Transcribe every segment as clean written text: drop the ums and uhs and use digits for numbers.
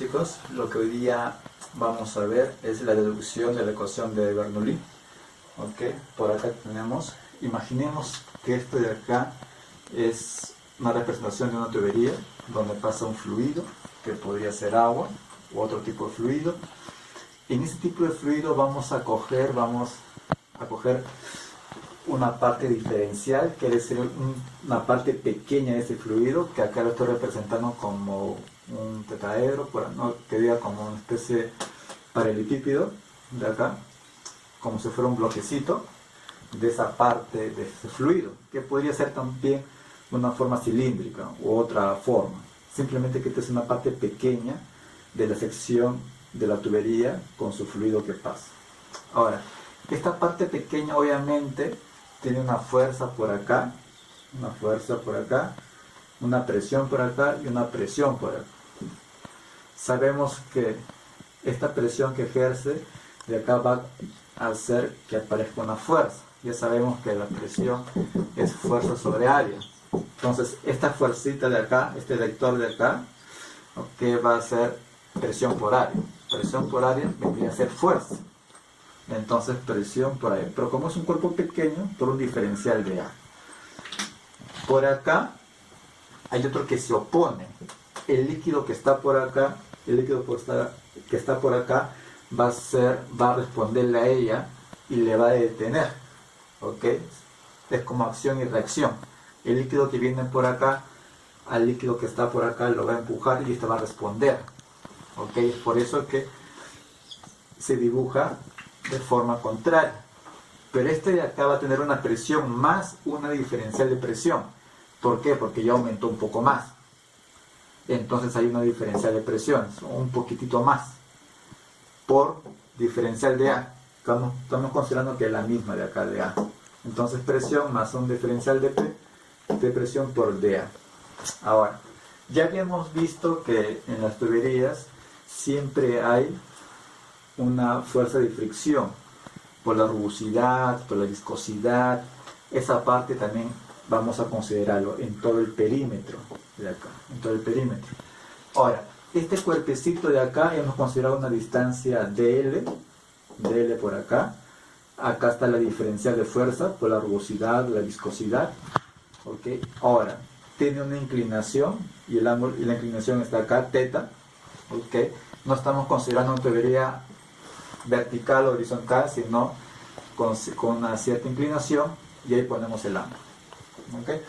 Chicos, lo que hoy día vamos a ver es la deducción de la ecuación de Bernoulli. ¿Ok? Por acá tenemos, imaginemos que esto de acá es una representación de una tubería donde pasa un fluido, que podría ser agua u otro tipo de fluido. En ese tipo de fluido vamos a coger una parte diferencial, que debe ser una parte pequeña de ese fluido, que acá lo estoy representando como un tetraedro, ¿no? Que diga como una especie de paralelepípedo de acá, como si fuera un bloquecito de esa parte de ese fluido, que podría ser también una forma cilíndrica u otra forma. Simplemente que esta es una parte pequeña de la sección de la tubería con su fluido que pasa. Ahora, esta parte pequeña obviamente tiene una fuerza por acá, una presión por acá y una presión por acá. Sabemos que esta presión que ejerce de acá va a hacer que aparezca una fuerza. Ya sabemos que la presión es fuerza sobre área. Entonces, esta fuercita de acá, este vector de acá, ¿ok? Va a ser presión por área. Presión por área vendría a ser fuerza. Entonces, presión por área. Pero como es un cuerpo pequeño, por un diferencial de A. Por acá hay otro que se opone. El líquido que está por acá, que está por acá, va a responderle a ella y le va a detener. ¿Ok? Es como acción y reacción. El líquido que viene por acá, al líquido que está por acá, lo va a empujar y este va a responder. ¿Ok? Es por eso que se dibuja de forma contraria. Pero este de acá va a tener una presión más una diferencial de presión. ¿Por qué? Porque ya aumentó un poco más. Entonces hay una diferencial de presión, un poquitito más, por diferencial de A. Estamos considerando que es la misma de acá de A. Entonces presión más un diferencial de P, de presión por dA. Ahora, ya habíamos visto que en las tuberías siempre hay una fuerza de fricción por la rugosidad, por la viscosidad. Esa parte también vamos a considerarlo en todo el perímetro de acá, en todo el perímetro. Ahora, este cuerpecito de acá hemos considerado una distancia dl por acá. Acá está la diferencial de fuerza por la rugosidad, la viscosidad. ¿Okay? Ahora, tiene una inclinación y el ángulo y la inclinación está acá, teta. ¿Okay? No estamos considerando una tubería vertical o horizontal, sino con una cierta inclinación, y ahí ponemos el ángulo. ¿Okay?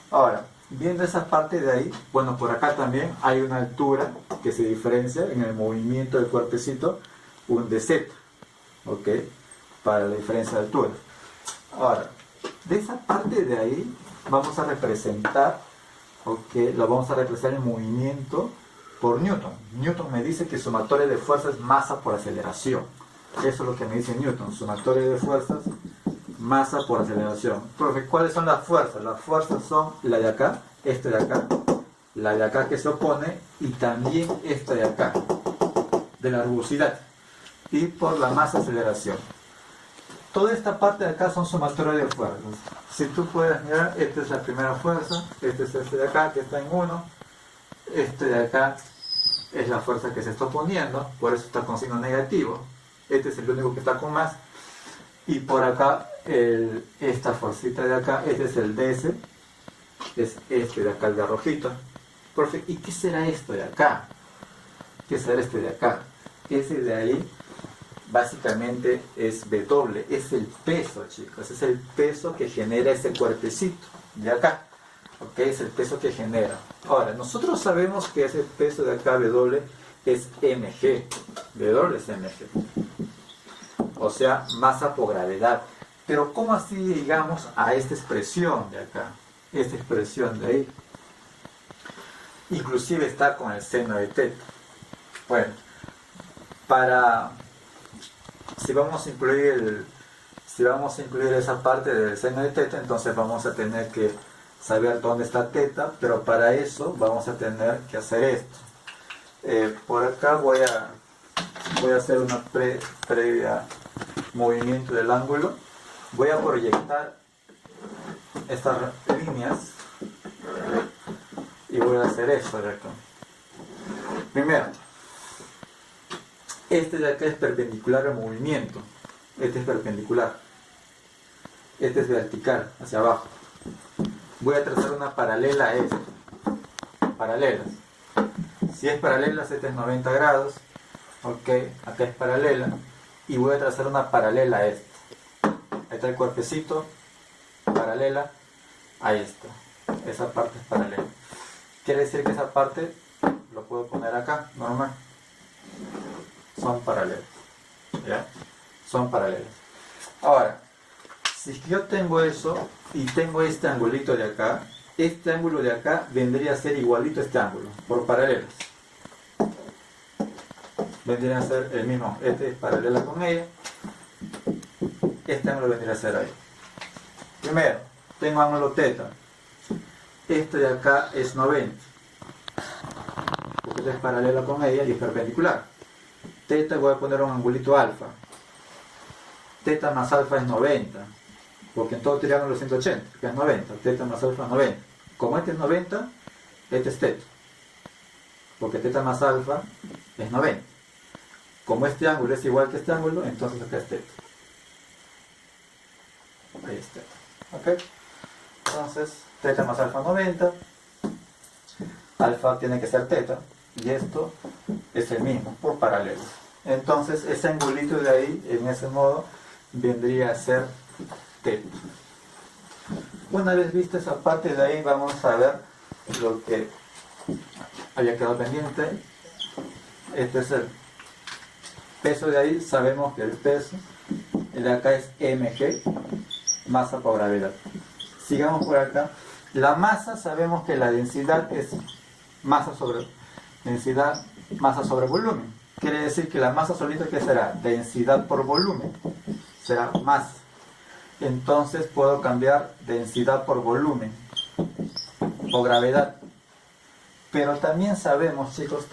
Ahora, viendo esa parte de ahí, bueno, por acá también hay una altura que se diferencia en el movimiento del cuerpecito, un dz, ¿ok? Para la diferencia de altura. Ahora, de esa parte de ahí vamos a representar, ¿ok? Lo vamos a representar en movimiento por Newton. Newton me dice que sumatoria de fuerzas es masa por aceleración. Eso es lo que me dice Newton, sumatoria de fuerzas, masa por aceleración. Profe, ¿cuáles son las fuerzas? Las fuerzas son la de acá, esta de acá, la de acá que se opone y también esta de acá, de la rugosidad, y por la masa aceleración. Toda esta parte de acá son sumatorias de fuerzas. Si tú puedes mirar, esta es la primera fuerza, este es este de acá que está en 1, este de acá es la fuerza que se está oponiendo, por eso está con signo negativo, este es el único que está con más, y por acá esta fuercita de acá, este es el ds, es este de acá, el de rojito. Profe, ¿y qué será esto de acá? ¿Qué será este de acá? Ese de ahí básicamente es W, es el peso, chicos, es el peso que genera ese cuerpecito de acá, ¿ok? Es el peso que genera. Ahora, nosotros sabemos que ese peso de acá, W, es mg, W es mg, o sea, masa por gravedad. Pero ¿cómo así llegamos a esta expresión de acá? Esta expresión de ahí. Inclusive está con el seno de teta. Bueno, si vamos a incluir esa parte del seno de teta, entonces vamos a tener que saber dónde está teta, pero para eso vamos a tener que hacer esto. Por acá voy a hacer una previa movimiento del ángulo. Voy a proyectar estas líneas y voy a hacer esto de acá. Primero, Este de acá es perpendicular al movimiento. Este es perpendicular. Este es vertical, hacia abajo. Voy a trazar una paralela a esto. Paralelas. Si es paralela, este es 90 grados. Ok, acá es paralela. Y voy a trazar una paralela a esta. Ahí está el cuerpecito. Paralela a esta. Esa parte es paralela. Quiere decir que esa parte lo puedo poner acá, normal. Son paralelas. ¿Ya? Son paralelas. Ahora, si yo tengo eso y tengo este angulito de acá, este ángulo de acá vendría a ser igualito a este ángulo, por paralelas. Vendría a ser el mismo. Este es paralela con ella. Este ángulo vendría a ser ahí. Primero, tengo ángulo teta. Este de acá es 90. Porque esta es paralela con ella y es perpendicular. Teta voy a poner un angulito alfa. Teta más alfa es 90. Porque en todo triángulo es 180, que es 90. Teta más alfa es 90. Como este es 90, este es teta. Porque teta más alfa es 90. Como este ángulo es igual que este ángulo, entonces acá es teta. Ahí es teta. ¿Ok? Entonces, teta más alfa 90. Alfa tiene que ser teta. Y esto es el mismo, por paralelo. Entonces, ese angulito de ahí, en ese modo, vendría a ser teta. Una vez vista esa parte de ahí, vamos a ver lo que había quedado pendiente. Este es el peso de ahí. Sabemos que el peso de acá es mg, masa por gravedad. Sigamos por acá. La masa, sabemos que la densidad es masa sobre volumen. Quiere decir que la masa solita, ¿qué será? Densidad por volumen. Será masa. Entonces puedo cambiar densidad por volumen o gravedad. Pero también sabemos, chicos,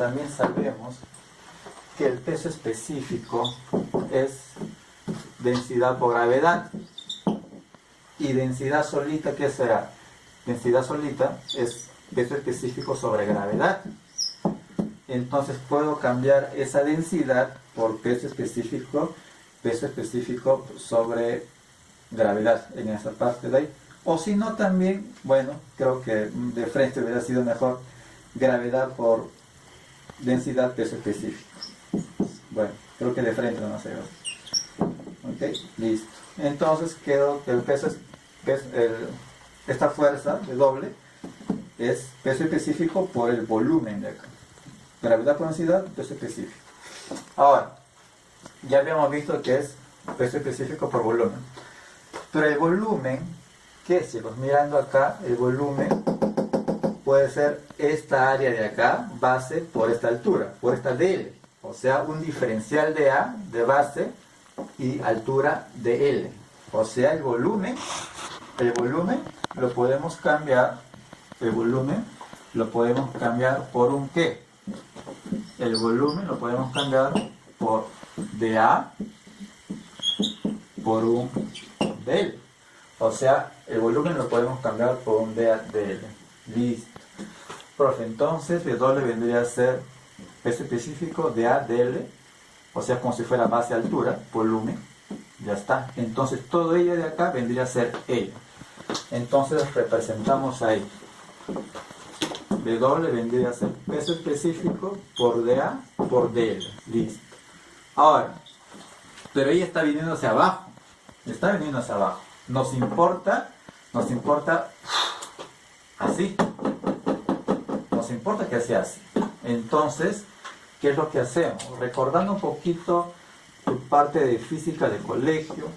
que el peso específico es densidad por gravedad. Y densidad solita, ¿qué será? Densidad solita es peso específico sobre gravedad. Entonces puedo cambiar esa densidad por peso específico sobre gravedad en esa parte de ahí. O si no también, bueno, creo que de frente hubiera sido mejor gravedad por densidad peso específico. Bueno, creo que de frente no se ve. Ok, listo. Entonces quedó que el peso esta fuerza de doble es peso específico por el volumen de acá. Gravedad por densidad, peso específico. Ahora, ya habíamos visto que es peso específico por volumen. Pero el volumen, ¿qué es, chicos? Mirando acá, el volumen puede ser esta área de acá, base, por esta altura, por esta dl. O sea, un diferencial de A, de base, y altura de L. O sea, el volumen lo podemos cambiar, por un ¿qué? El volumen lo podemos cambiar por dA por un dl. O sea, el volumen lo podemos cambiar por un dl. Listo. Profe, entonces W vendría a ser peso específico dA dl. O sea, como si fuera base altura, volumen. Ya está. Entonces todo ello de acá vendría a ser ello. Entonces representamos ahí. W vendría a ser peso específico por dA por dl. Listo. Ahora, pero ella está viniendo hacia abajo. Está viniendo hacia abajo. Nos importa así. Nos importa que sea así. Entonces, ¿qué es lo que hacemos? Recordando un poquito tu parte de física de colegio,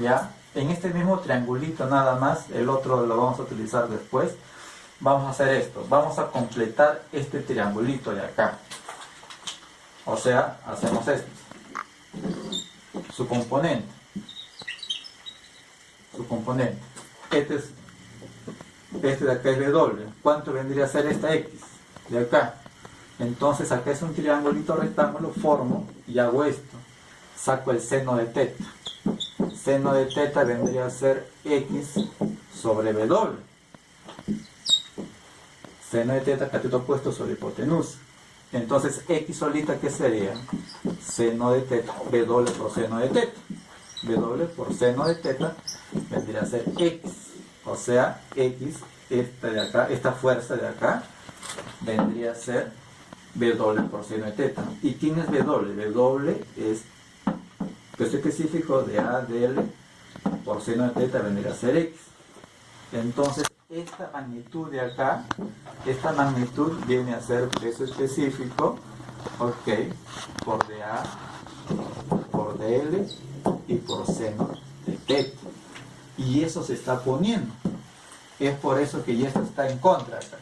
¿ya? En este mismo triangulito nada más, el otro lo vamos a utilizar después. Vamos a hacer esto, vamos a completar este triangulito de acá. O sea, hacemos esto. Su componente. Este de acá es W. ¿Cuánto vendría a ser esta X de acá? Entonces acá es un triangulito rectángulo, formo y hago esto. Saco el seno de teta. Seno de teta vendría a ser X sobre W. Seno de teta, cateto opuesto sobre hipotenusa. Entonces X solita, ¿qué sería? seno de teta, W por seno de teta. W por seno de teta vendría a ser X. O sea, X, esta de acá, esta fuerza de acá, vendría a ser W por seno de teta. ¿Y quién es W? W es peso específico de A de L por seno de teta vendría a ser X. Entonces, esta magnitud de acá, esta magnitud viene a ser peso específico, ok, por dA, por dL y por seno de teta. Y eso se está poniendo. Es por eso que ya esto está en contra acá.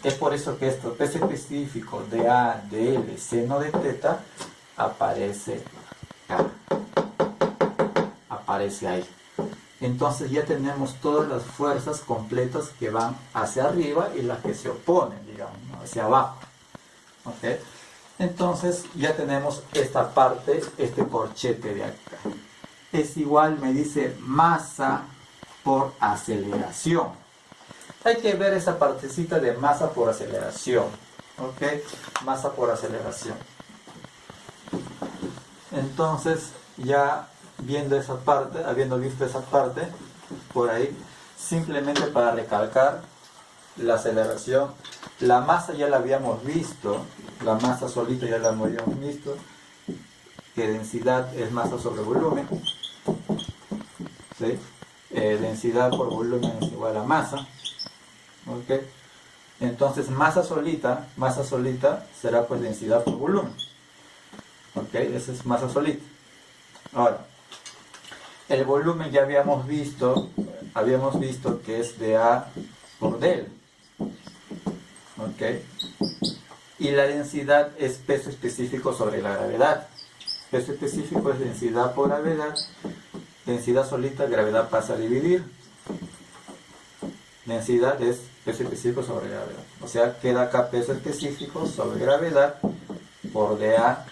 Es por eso que esto, peso específico de A, de L, seno de teta, aparece acá. Aparece ahí. Entonces ya tenemos todas las fuerzas completas que van hacia arriba y las que se oponen, digamos, ¿no? Hacia abajo. ¿Okay? Entonces ya tenemos esta parte, este corchete de acá. Es igual, me dice, masa por aceleración. Hay que ver esa partecita de masa por aceleración. ¿Ok? Masa por aceleración. Entonces ya viendo esa parte, habiendo visto esa parte por ahí, simplemente para recalcar la aceleración, la masa ya la habíamos visto, la masa solita ya la habíamos visto, que densidad es masa sobre volumen, ¿sí? Densidad por volumen es igual a masa, ¿ok? Entonces masa solita será pues densidad por volumen, ¿ok? Esa es masa solita. Ahora, el volumen ya habíamos visto que es de A por dL, ¿ok? Y la densidad es peso específico sobre la gravedad. Peso específico es densidad por gravedad. Densidad solita, gravedad pasa a dividir. Densidad es peso específico sobre gravedad. O sea, queda acá peso específico sobre gravedad por dA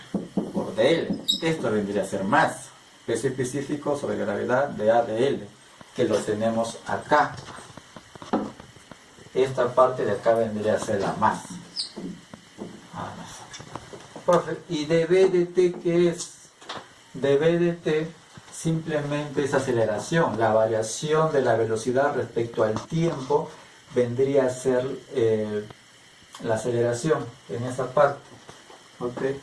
por dL. Esto vendría a ser masa. Peso específico sobre gravedad de A de L, que lo tenemos acá. Esta parte de acá vendría a ser la masa. Profe, ¿y dB de t qué es? dB de t simplemente es aceleración. La variación de la velocidad respecto al tiempo vendría a ser la aceleración en esa parte. ¿Okay?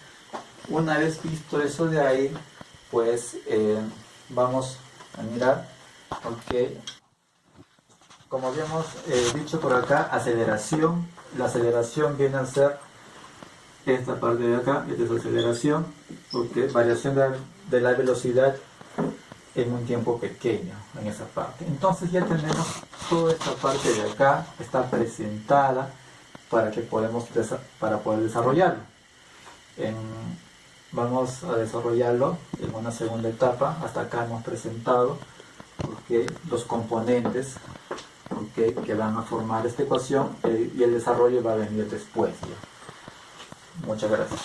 Una vez visto eso de ahí, pues vamos a mirar, porque como habíamos dicho por acá, aceleración, la aceleración viene a ser esta parte de acá, esta es aceleración, porque variación de la velocidad en un tiempo pequeño, en esa parte. Entonces ya tenemos toda esta parte de acá, está presentada para poder desarrollarlo. Vamos a desarrollarlo en una segunda etapa. Hasta acá hemos presentado los componentes que van a formar esta ecuación y el desarrollo va a venir después. Muchas gracias.